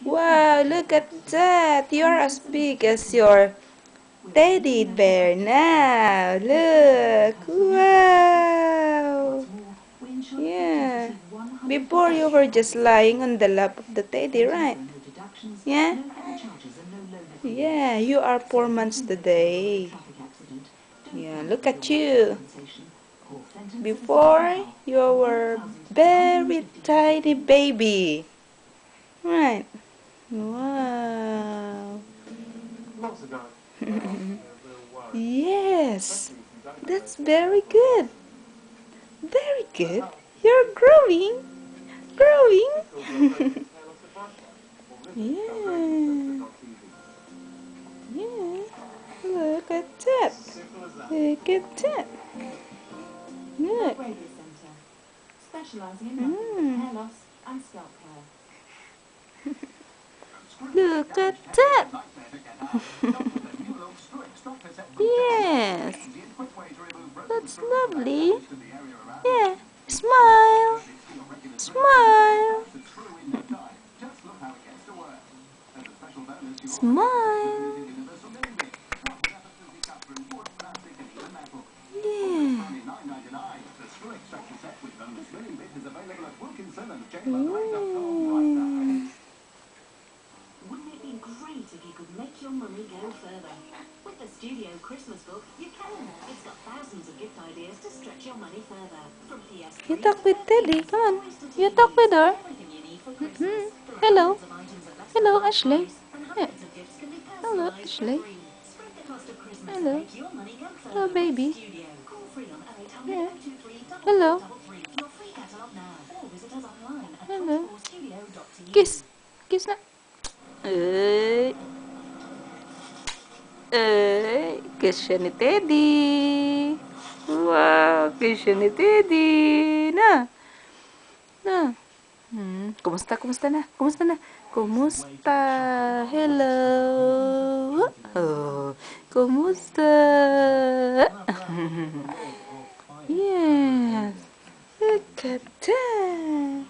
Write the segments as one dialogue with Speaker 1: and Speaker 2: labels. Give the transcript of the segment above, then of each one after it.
Speaker 1: Wow, look at that. You're as big as your teddy bear now. Look. Wow. Yeah. Before you were just lying on the lap of the teddy, right? Yeah? Yeah, you are 4 months today. Yeah, look at you. Before, you were very tiny baby. Right. Wow. Yes. That's very good. Very good. You're growing. Growing. Yeah. Yeah. Look at that. Look at that. Look. Mm. Look at that. Yes. That's lovely. Yeah. Smile. Smile. Smile. Yeah. Mm.
Speaker 2: Wouldn't it be great if you could make your money go further? With the Studio Christmas book, you can. It's got thousands of gift ideas to stretch your money further. From PS3
Speaker 1: You
Speaker 2: to
Speaker 1: talk with Teddy.
Speaker 2: 13s,
Speaker 1: Come on.
Speaker 2: toys to
Speaker 1: You talk
Speaker 2: TVs,
Speaker 1: with her.
Speaker 2: everything you need for Christmas. There are
Speaker 1: Hello.
Speaker 2: hundreds of items at less than
Speaker 1: Hello,
Speaker 2: half
Speaker 1: Ashley.
Speaker 2: price, and
Speaker 1: Yeah.
Speaker 2: hundreds of gifts can be
Speaker 1: Hello,
Speaker 2: personalised for
Speaker 1: Ashley.
Speaker 2: free. Spread the cost of Christmas and
Speaker 1: Hello.
Speaker 2: make your money go
Speaker 1: Hello,
Speaker 2: further with
Speaker 1: baby.
Speaker 2: Studio. Call free on 0800
Speaker 1: Yeah.
Speaker 2: 023
Speaker 1: Hello.
Speaker 2: 4433 for your free catalogue now, or visit us online at
Speaker 1: Hello.
Speaker 2: 24studio.te.
Speaker 1: Kiss. Kiss na. Ay. Ay. Kiss siya ni Teddy. Wow. Kiss siya ni Teddy. Na. Na. Kumusta? Kumusta na? Kumusta na? Kumusta? Hello. Oh. Kumusta? Yes. Look at that.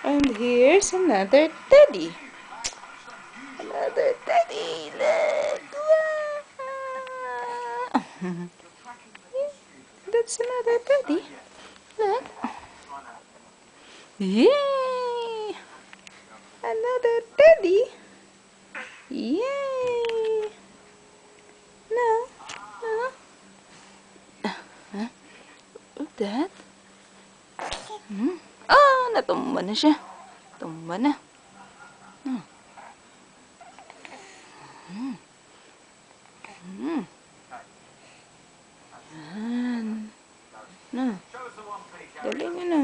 Speaker 1: And here's another teddy. Another teddy. Look. Wow. That's another teddy. Look. Yay! Another teddy. Yay! No. No. Huh? What's that? Ah, natumba na siya. Tumba na. Yan. Na. Galing na.